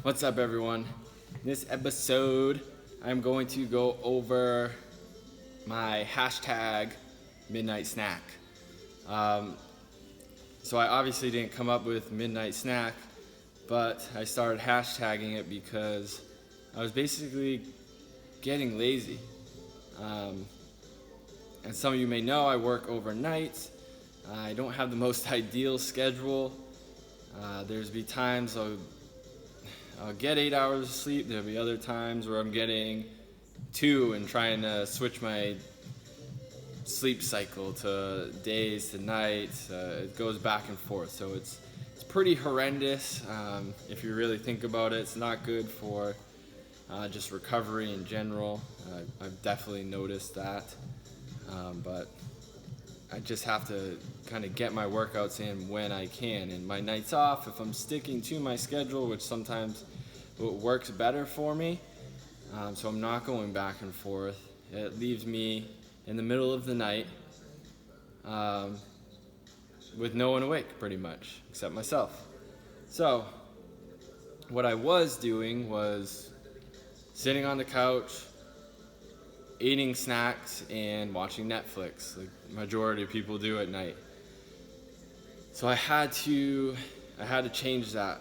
What's up, everyone? In this episode, I'm going to go over my hashtag midnight snack. So I obviously didn't come up with midnight snack, but I started hashtagging it because I was basically getting lazy. And some of you may know I work overnight. I don't have the most ideal schedule. There's be times I'll get 8 hours of sleep. There'll be other times where I'm getting 2 and trying to switch my sleep cycle to days to nights. It goes back and forth, so it's pretty horrendous. If you really think about it, it's not good for just recovery in general. I've definitely noticed that, but I just have to kind of get my workouts in when I can. And my nights off, if I'm sticking to my schedule, which sometimes works better for me, so I'm not going back and forth, it leaves me in the middle of the night with no one awake, pretty much, except myself. So what I was doing was sitting on the couch, eating snacks and watching Netflix, like majority of people do at night. So I had to change that,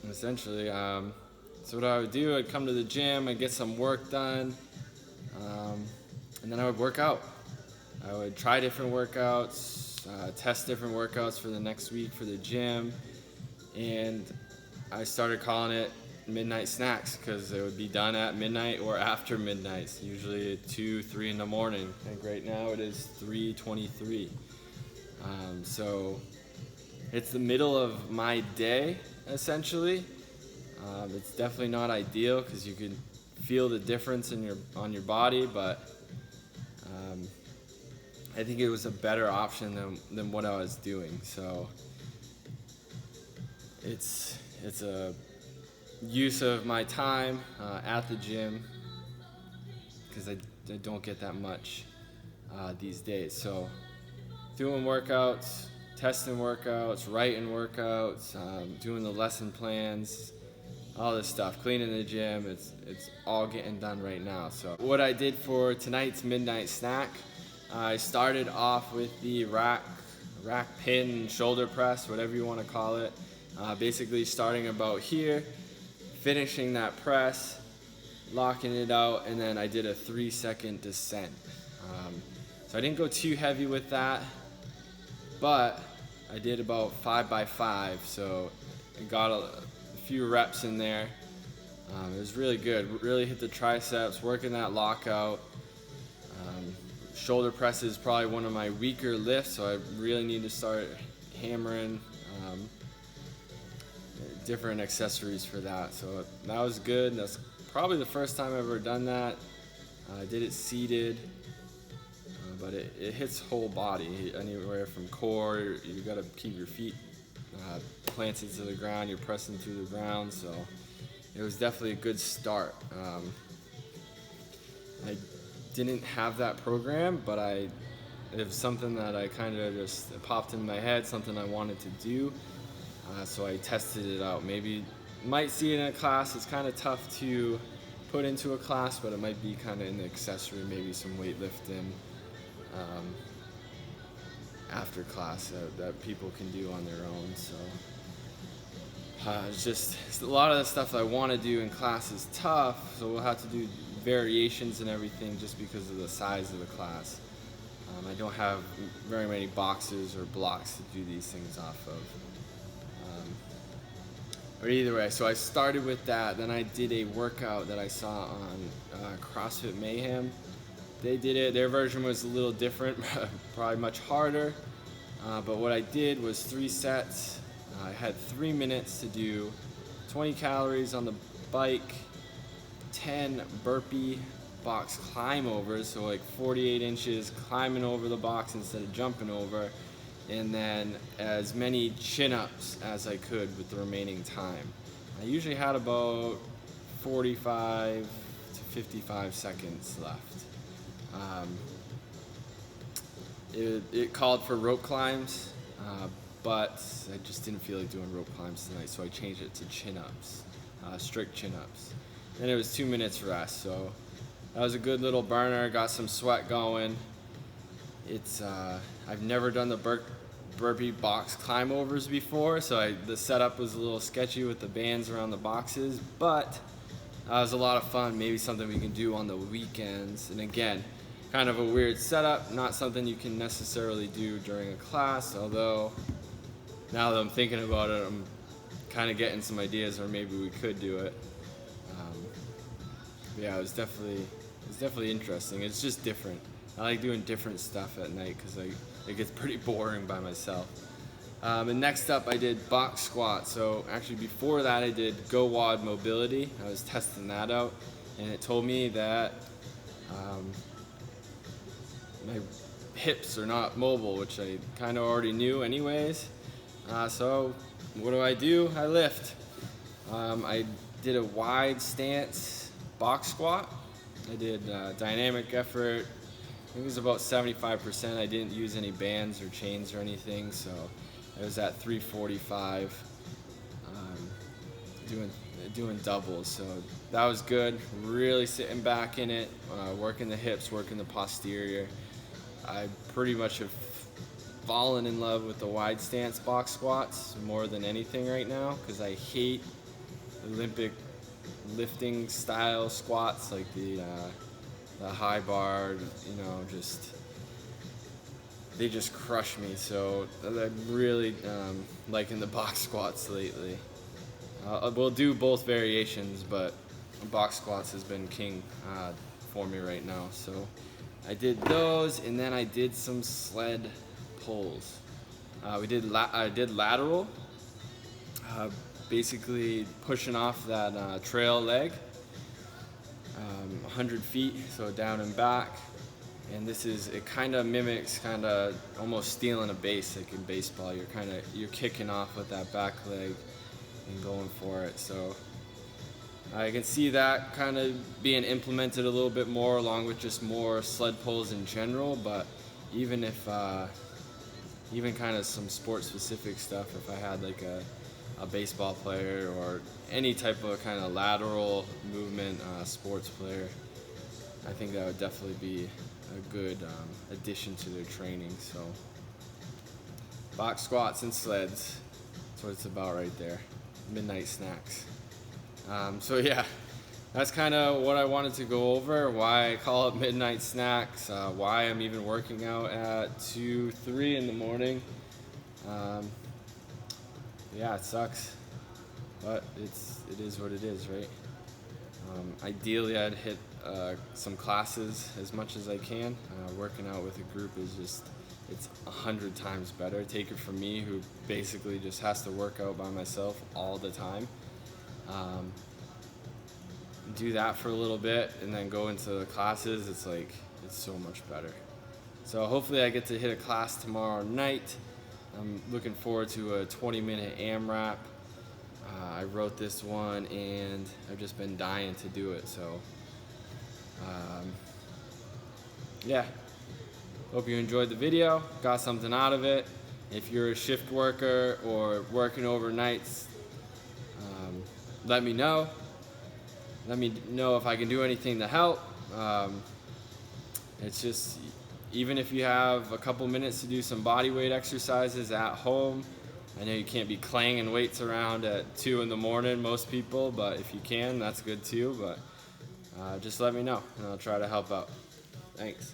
essentially. So what I would do, I'd come to the gym, I'd get some work done, and then I would work out. I would try different workouts, test different workouts for the next week for the gym, and I started calling it midnight snacks because it would be done at midnight or after midnight, so usually at 2, 3 in the morning. I think right now it is 3:23. So it's the middle of my day, essentially. It's definitely not ideal because you can feel the difference on your body, but I think it was a better option than what I was doing. So it's a use of my time at the gym because I don't get that much these days. So doing workouts, testing workouts, writing workouts, doing the lesson plans, all this stuff, cleaning the gym, it's all getting done right now. So what I did for tonight's midnight snack, I started off with the rack pin shoulder press, whatever you want to call it. Basically starting about here, finishing that press, locking it out, and then I did a 3-second descent. So I didn't go too heavy with that, but I did about 5x5, so I got a few reps in there. It was really good, really hit the triceps, working that lockout. Shoulder press is probably one of my weaker lifts, so I really need to start hammering different accessories for that. So that was good. That's probably the first time I've ever done that. I did it seated, but it hits whole body, anywhere from core. You got to keep your feet planted to the ground. You're pressing through the ground, so it was definitely a good start. I didn't have that program, but it was something that I kind of just popped in my head, something I wanted to do. So I tested it out. Maybe you might see it in a class. It's kind of tough to put into a class, but it might be kind of in the accessory, maybe some weightlifting after class that people can do on their own. So it's a lot of the stuff I want to do in class is tough, so we'll have to do variations and everything just because of the size of the class. I don't have very many boxes or blocks to do these things off of. But either way, so I started with that. Then I did a workout that I saw on CrossFit Mayhem. They did it. Their version was a little different, probably much harder. But what I did was 3 sets. I had 3 minutes to do 20 calories on the bike, 10 burpee box climb overs, so like 48 inches climbing over the box instead of jumping over, and then as many chin-ups as I could with the remaining time. I usually had about 45 to 55 seconds left. It called for rope climbs, but I just didn't feel like doing rope climbs tonight, so I changed it to chin-ups. strict chin-ups. And it was 2 minutes rest, so that was a good little burner, got some sweat going. It's I've never done the burpee box climb overs before, so the setup was a little sketchy with the bands around the boxes, but it was a lot of fun, maybe something we can do on the weekends. And again, kind of a weird setup, not something you can necessarily do during a class, although now that I'm thinking about it, I'm kind of getting some ideas where maybe we could do it. Yeah, it was definitely interesting. It's just different. I like doing different stuff at night because it gets pretty boring by myself. And next up, I did box squat. So actually before that, I did GoWOD mobility. I was testing that out, and it told me that my hips are not mobile, which I kind of already knew anyways. So what do? I lift. I did a wide stance box squat. I did dynamic effort. I think it was about 75%. I didn't use any bands or chains or anything, so I was at 345 doing doubles. So that was good. Really sitting back in it, working the hips, working the posterior. I pretty much have fallen in love with the wide stance box squats more than anything right now, because I hate Olympic lifting style squats like the high bar, they just crush me. So I'm really liking the box squats lately. We'll do both variations, but box squats has been king for me right now. So I did those, and then I did some sled pulls. I did lateral, basically pushing off that trail leg, 100 feet, so down and back. And it kind of mimics almost stealing a base, like in baseball. You're kicking off with that back leg and going for it. So I can see that kind of being implemented a little bit more, along with just more sled pulls in general. But even kind of some sport specific stuff, if I had like a baseball player or any type of kind of lateral movement sports player, I think that would definitely be a good addition to their training. So box squats and sleds, that's what it's about right there. Midnight snacks. So yeah, that's kind of what I wanted to go over, why I call it midnight snacks, why I'm even working out at 2, 3 in the morning. Yeah, it sucks, but it is what it is, right? Ideally, I'd hit some classes as much as I can. Working out with a group it's 100 times better. Take it from me, who basically just has to work out by myself all the time. Do that for a little bit and then go into the classes. It's so much better. So hopefully I get to hit a class tomorrow night. I'm looking forward to a 20-minute AMRAP. I wrote this one and I've just been dying to do it. So yeah, hope you enjoyed the video, got something out of it. If you're a shift worker or working overnights, let me know. Let me know if I can do anything to help. It's just, even if you have a couple minutes to do some body weight exercises at home, I know you can't be clanging weights around at 2 in the morning, most people, but if you can, that's good too. But just let me know and I'll try to help out. Thanks.